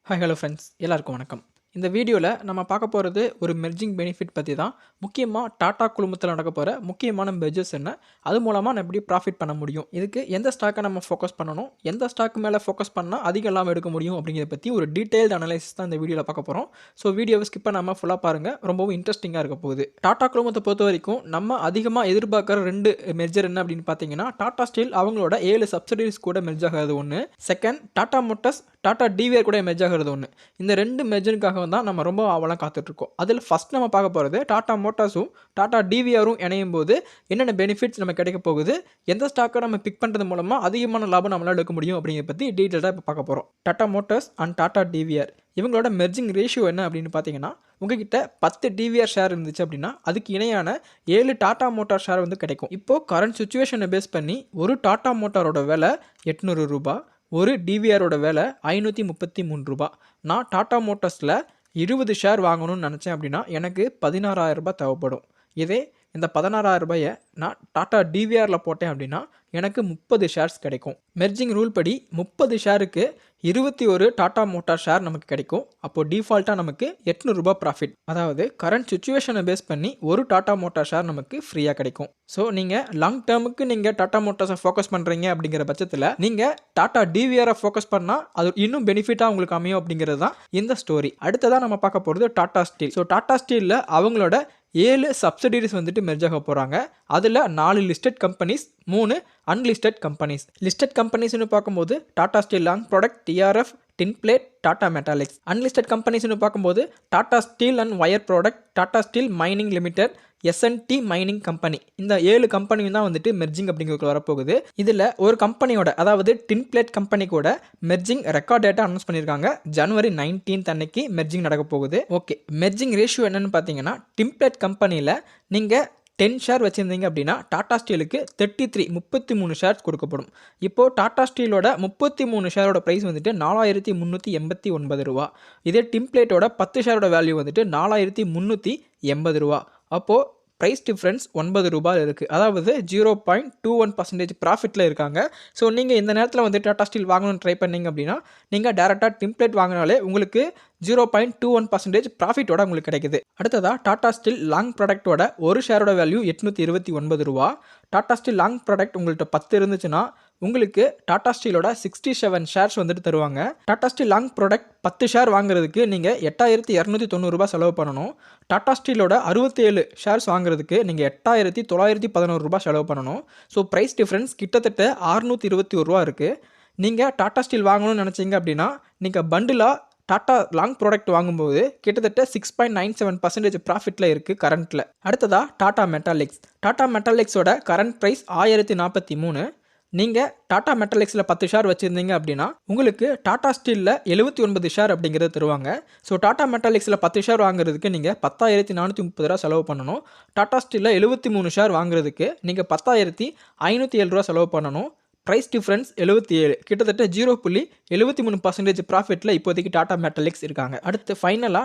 Hi hello friends எல்லாருக்கும் வணக்கம். இந்த வீடியோவில் நம்ம பார்க்க போகிறது ஒரு மெர்ஜிங் பெனிஃபிட் பற்றி தான். முக்கியமாக டாடா குழுமத்தில் நடக்க போகிற முக்கியமான மெர்ஜர்ஸ் என்ன, அது மூலமாக நம்ம எப்படி ப்ராஃபிட் பண்ண முடியும், இதுக்கு எந்த ஸ்டாக்கை நம்ம ஃபோக்கஸ் பண்ணணும், எந்த ஸ்டாக் மேலே ஃபோக்கஸ் பண்ணால் அதிக லாபம் எடுக்க முடியும் அப்படிங்கிறத பற்றி ஒரு டீட்டெயில்டு அனலைசிஸ் தான் இந்த வீடியோவில் பார்க்க போகிறோம். ஸோ வீடியோவை ஸ்கிப் பண்ணாமல் ஃபுல்லாக பாருங்கள், ரொம்பவும் இன்ட்ரெஸ்டிங்காக இருக்க போகுது. டாடா குழுமத்தை பொறுத்த வரைக்கும் நம்ம அதிகமாக எதிர்பார்க்குற ரெண்டு மெர்ஜர் என்ன அப்படின்னு பார்த்தீங்கன்னா, டாடா ஸ்டீல் அவங்களோட 7 சப்சிடரிஸ் கூட மெர்ஜ் ஆகிறது ஒன்று, second Tata motors Tata DVR கூட மெர்ஜ் ஆகிறது ஒன்று. இந்த ரெண்டு மெர்ஜருக்காக தான் நம்ம ரொம்ப ஆவலாக காத்துட்ருக்கோம். அதில் ஃபஸ்ட் நம்ம பார்க்க போகிறது டாடா மோட்டார்ஸும் டாடா டிவிஆரும் இணையும் போது என்னென்ன பெனிஃபிட்ஸ் நம்ம கிடைக்க போகுது, எந்த ஸ்டாக்கை நம்ம பிக் பண்ணுறது மூலமாக அதிகமான லாபம் நம்மளால் எடுக்க முடியும் அப்படிங்கிறத பற்றி டீட்டெயிலாக இப்போ பார்க்க போகிறோம். Tata motors and Tata DVR இவங்களோட மெர்ஜிங் ரேஷியோ என்ன அப்படின்னு பார்த்தீங்கன்னா, உங்ககிட்ட 10 டிவிஆர் ஷேர் இருந்துச்சு அப்படின்னா அதுக்கு இணையான 7 டாடா மோட்டார் ஷேர் வந்து கிடைக்கும். இப்போது கரண்ட் சுச்சுவேஷனை பேஸ் பண்ணி ஒரு டாடா மோட்டாரோட விலை 800 ரூபாய், ஒரு டிவிஆரோட விலை 533 ரூபா. நான் டாடா மோட்டார்ஸில் 20 ஷேர் வாங்கணும்னு நினச்சேன் அப்படின்னா எனக்கு 16,000 ரூபாய் தேவைப்படும். இதே இந்த 16,000 ரூபாயை நான் டாடா டிவிஆரில் போட்டேன் அப்படின்னா எனக்கு 30 ஷேர்ஸ் கிடைக்கும். மெர்ஜிங் ரூல் படி 30 ஷேருக்கு 21 டாடா மோட்டார் ஷேர் நமக்கு கிடைக்கும். அப்போது டிஃபால்ட்டாக நமக்கு 800 ரூபாய் ப்ராஃபிட். அதாவது கரண்ட் சுச்சுவேஷனை பேஸ் பண்ணி ஒரு டாடா மோட்டார் ஷேர் நமக்கு ஃப்ரீயாக கிடைக்கும். ஸோ நீங்கள் லாங் டேர்முக்கு நீங்கள் டாடா மோட்டார்ஸை ஃபோக்கஸ் பண்ணுறீங்க அப்படிங்கிற பட்சத்தில் நீங்கள் டாடா டிவிஆரை ஃபோக்கஸ் பண்ணால் அது இன்னும் பெனிஃபிட்டாக உங்களுக்கு அமையும் அப்படிங்கிறது தான் இந்த ஸ்டோரி. அடுத்ததாக நம்ம பார்க்க போகிறது டாடா ஸ்டீல். ஸோ டாடா ஸ்டீலில் அவங்களோட 7 சப்சிடரிஸ் வந்துட்டு மெர்ஜ் ஆக போகிறாங்க. அதில் 4 listed companies, 3 unlisted companies. Listed கம்பெனிஸ்னு பார்க்கும்போது Tata Steel Long Product, TRF, Tinplate, Tata Metaliks. Unlisted கம்பெனிஸ்னு பார்க்கும்போது Tata Steel and Wire Product, Tata Steel Mining Limited, SNT mining company. இந்த 7 கம்பெனியும் தான் வந்துட்டு மெர்ஜிங் அப்படிங்கிறது வரப்போகுது. இதில் ஒரு கம்பெனியோட, அதாவது டின்பிளேட் கம்பெனி கூட மெர்ஜிங் ரெக்கார்ட் டேட்டா அனௌன்ஸ் பண்ணியிருக்காங்க. ஜனவரி 19 அன்னைக்கு மெர்ஜிங் நடக்க போகுது. ஓகே, மெர்ஜிங் ரேஷியோ என்னன்னு பார்த்தீங்கன்னா, டின்பிளேட் கம்பெனியில் நீங்கள் 10 ஷேர் வச்சுருந்தீங்க அப்படின்னா டாடா ஸ்டீலுக்கு 33 ஷேர்ஸ் கொடுக்கப்படும். இப்போது டாடா ஸ்டீலோட 33 ஷேரோட ப்ரைஸ் வந்துட்டு 4,389 ரூபா. இதே டின்பிளேட்டோட 10 ஷேரோட வேல்யூ வந்துட்டு 4,380 ரூபா. அப்போது ப்ரைஸ் டிஃப்ரென்ஸ் 9 ரூபாய் இருக்குது. அதாவது 0.21% ப்ராஃபிட்டில் இருக்காங்க. ஸோ நீங்கள் இந்த நேரத்தில் வந்து டாடா ஸ்டீல் வாங்கணும்னு ட்ரை பண்ணிங்க அப்படின்னா நீங்கள் டேரெக்டாக டின்பிளேட் வாங்கினாலே உங்களுக்கு 0.21% ப்ராஃபிட்டோட உங்களுக்கு கிடைக்குது. அடுத்ததாக டாடா ஸ்டீல் லாங் ப்ராடக்டோட ஒரு ஷேரோட வேல்யூ 829 ரூபா. டாடா ஸ்டீல் லாங் ப்ராடக்ட் உங்கள்கிட்ட 10 இருந்துச்சுன்னா உங்களுக்கு டாடா ஸ்டீலோட 67 ஷேர்ஸ் வந்துட்டு தருவாங்க. Tata Steel Long product 10 share வாங்குறதுக்கு நீங்கள் 8,290 ரூபாய் செலவு பண்ணணும். டாடா ஸ்டீலோட 67 ஷேர்ஸ் வாங்குறதுக்கு நீங்கள் 8,911 ரூபாய் செலவு பண்ணணும். ஸோ ப்ரைஸ் டிஃப்ரென்ஸ் கிட்டத்தட்ட 621 ரூபா இருக்குது. நீங்கள் டாடா ஸ்டீல் வாங்கணும்னு நினச்சிங்க அப்படின்னா நீங்கள் பண்டிலாக டாடா லாங் ப்ராடக்ட் வாங்கும்போது கிட்டத்தட்ட 6.97% ப்ராஃபிட்டில் இருக்குது கரண்ட்டில். அடுத்ததாக டாடா மெட்டாலிக்ஸ். டாடா மெட்டாலிக்ஸோட கரண்ட் ப்ரைஸ் 1043. நீங்கள் டாடா மெட்டாலிக்ஸில் 10 ஷேர் வச்சுருந்தீங்க அப்படின்னா உங்களுக்கு டாடா ஸ்டீலில் 79 ஷேர் அப்படிங்கிறது தருவாங்க. ஸோ டாடா மெட்டாலிக்ஸில் 10 ஷேர் வாங்குறதுக்கு நீங்கள் 10,430 ரூபா செலவு பண்ணணும். டாடா ஸ்டீலில் 73 ஷேர் வாங்குறதுக்கு நீங்கள் 10,507 ரூபா செலவு பண்ணணும். ப்ரைஸ் டிஃப்ரென்ஸ் 77, கிட்டத்தட்ட 0.73% ப்ராஃபிட்டில் இப்போதைக்கு டாடா மெட்டாலிக்ஸ் இருக்காங்க. அடுத்து ஃபைனலாக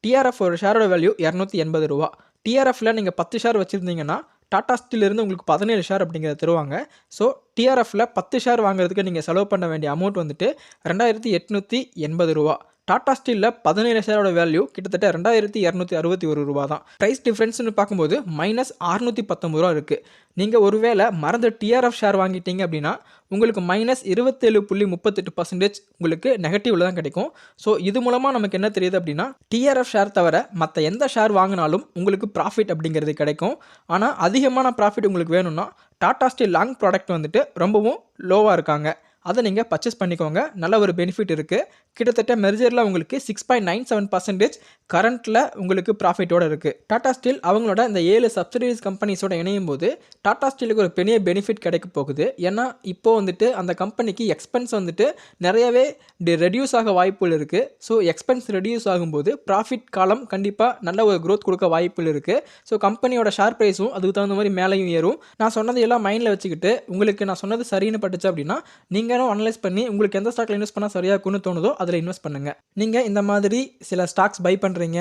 டிஆர்எஃப் ஒரு ஷேரோட வேல்யூ 280 ரூபா. டிஆர்எஃப்பில் நீங்கள் 10 ஷேர் வச்சுருந்தீங்கன்னா டாடா ஸ்டீலிருந்து உங்களுக்கு 17 ஷேர் அப்படிங்கிறத தருவாங்க. ஸோ டிஆர்எஃப்பில் 10 ஷேர் வாங்குறதுக்கு நீங்கள் செலவு பண்ண வேண்டிய அமௌண்ட் வந்துட்டு 2,880 ரூபா. டாடா ஸ்டீலில் 17 ஷேரோட வேல்யூ கிட்டத்தட்ட 2,261 ரூபா தான். ப்ரைஸ் டிஃப்ரென்ஸ்னு பார்க்கும்போது -619 ரூபா இருக்குது. நீங்கள் ஒருவேளை மறந்து டிஆர்எஃப் ஷேர் வாங்கிட்டீங்க அப்படின்னா உங்களுக்கு -27.38% உங்களுக்கு நெகட்டிவில் தான் கிடைக்கும். ஸோ இது மூலமாக நமக்கு என்ன தெரியுது அப்படின்னா, டிஆர்எஃப் ஷேர் தவிர மற்ற எந்த ஷேர் வாங்கினாலும் உங்களுக்கு ப்ராஃபிட் அப்படிங்கிறது கிடைக்கும். ஆனால் அதிகமான ப்ராஃபிட் உங்களுக்கு வேணும்னா டாடா ஸ்டீல் லாங் ப்ராடக்ட் வந்துட்டு ரொம்பவும் லோவாக இருக்காங்க. அதை நீங்கள் பர்ச்சேஸ் பண்ணிக்கோங்க. நல்ல ஒரு பெனிஃபிட் இருக்குது. கிட்டத்தட்ட மெர்ஜரில் உங்களுக்கு 6.97% கரண்ட்டில் உங்களுக்கு ப்ராஃபிட்டோடு இருக்குது. டாடா ஸ்டீல் அவங்களோட இந்த 7 சப்சிடரிஸ் கம்பெனிஸோட இணையும் போது டாடா ஸ்டீலுக்கு ஒரு பெரிய பெனிஃபிட் கிடைக்க போகுது. ஏன்னா இப்போது வந்துட்டு அந்த கம்பெனிக்கு எக்ஸ்பென்ஸ் வந்துட்டு நிறையவே ரெடியூஸ் ஆக வாய்ப்புகள் இருக்குது. ஸோ எக்ஸ்பென்ஸ் ரெடியூஸ் ஆகும்போது ப்ராஃபிட் காலம் கண்டிப்பாக நல்ல ஒரு க்ரோத் கொடுக்க வாய்ப்புகள் இருக்குது. ஸோ கம்பெனியோட ஷேர் ப்ரைஸும் அதுக்கு தகுந்த மாதிரி மேலேயும் ஏறும். நான் சொன்னது எல்லாம் மைண்டில் வச்சுக்கிட்டு உங்களுக்கு நான் சொன்னது சரின்னு பட்டுச்சு அப்படின்னா நீங்கள் அனலைஸ் பண்ணி உங்களுக்கு எந்த ஸ்டாக்ல இன்வெஸ்ட் பண்ணால் சரியாக இருக்குன்னு தோணுதோ அதில் இன்வெஸ்ட் பண்ணுங்கள். நீங்கள் இந்த மாதிரி சில ஸ்டாக்ஸ் பை பண்ணுறீங்க,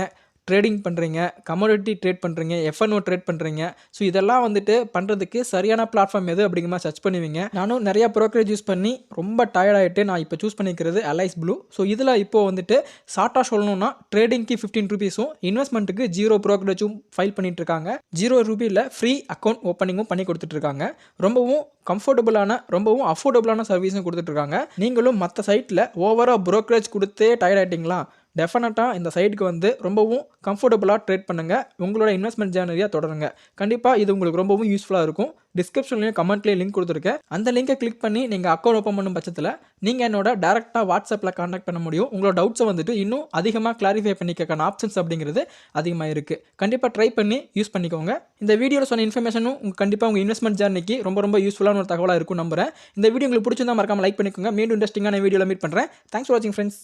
ட்ரேடிங் பண்ணுறீங்க, கமோடிட்டி ட்ரேட் பண்ணுறீங்க, எஃப்என்ஓ ட்ரேட் பண்ணுறீங்க. ஸோ இதெல்லாம் வந்துட்டு பண்ணுறதுக்கு சரியான பிளாட்ஃபார்ம் எது அப்படிங்கிற மாதிரி சர்ச் பண்ணுவீங்க. நானும் நிறைய ப்ரோக்கரேஜ் யூஸ் பண்ணி ரொம்ப டயர்ட் ஆகிட்டு நான் இப்போ சூஸ் பண்ணிக்கிறது அலைஸ் ப்ளூ. ஸோ இதில் இப்போது வந்துட்டு ஷார்ட்டாக சொல்லணும்னா ட்ரேடிங்க்கு 15 ரூபீஸும் இன்வெஸ்ட்மெண்ட்டுக்கு 0 ப்ரோக்கரேஜும் ஃபைல் பண்ணிட்டு இருக்காங்க. 0 ரூபியில் ஃப்ரீ அக்கௌண்ட் ஓப்பனிங்கும் பண்ணி கொடுத்துட்ருக்காங்க. ரொம்பவும் கம்ஃபர்டபுளான ரொம்பவும் அஃபோர்டபுளான சர்வீஸும் கொடுத்துட்ருக்காங்க. நீங்களும் மற்ற சைட்டில் ஓவராக ப்ரோக்கரேஜ் கொடுத்தே டயர்ட் ஆகிட்டிங்களா? டெஃபினட்டாக இந்த சைட்டுக்கு வந்து ரொம்பவும் கம்ஃபர்டபுளாக ட்ரேட் பண்ணுங்கள். உங்களோட இன்வெஸ்ட்மெண்ட் ஜேர்னரியாக தொடருங்க. கண்டிப்பாக இது உங்களுக்கு ரொம்பவும் யூஸ்ஃபுல்லாக இருக்கும். டிஸ்கிரிப்ஷன்லேயும் கமெண்ட்லேயும் லிங்க் கொடுத்துருக்கேன். அந்த லிங்கை கிளிக் பண்ணி நீங்கள் அக்கௌண்ட் ஓப்பன் பண்ணும் பட்சத்தில் நீங்கள் என்னோட டேரெக்டாக வாட்ஸ்அப்பில் கான்டாக்ட் பண்ண முடியும். உங்களோட டவுட்ஸை வந்துட்டு இன்னும் அதிகமாக கிளாரிஃபை பண்ணிக்கான ஆப்ஷன்ஸ் அப்படிங்கிறது அதிகமாக இருக்குது. கண்டிப்பாக ட்ரை பண்ணி யூஸ் பண்ணிக்கோங்க. இந்த வீடியோவில் சொன்ன இன்ஃபர்மேஷனும் கண்டிப்பாக உங்கள் இன்வெஸ்ட்மெண்ட் ஜேர்னிக்கு ரொம்ப யூஸ்ஃபுல்லான ஒரு தகவலாக இருக்கும் நம்புறேன். இந்த வீடியோ உங்களுக்கு பிடிச்சிருந்தா மறக்காம லைக் பண்ணிக்கோங்க. மீண்டும் இன்ட்ரெஸ்டிங்கான வீடியோவில் மீட் பண்ணுறேன். தேங்க்ஸ் ஃபார் வாட்சிங் ஃப்ரெண்ட்ஸ்.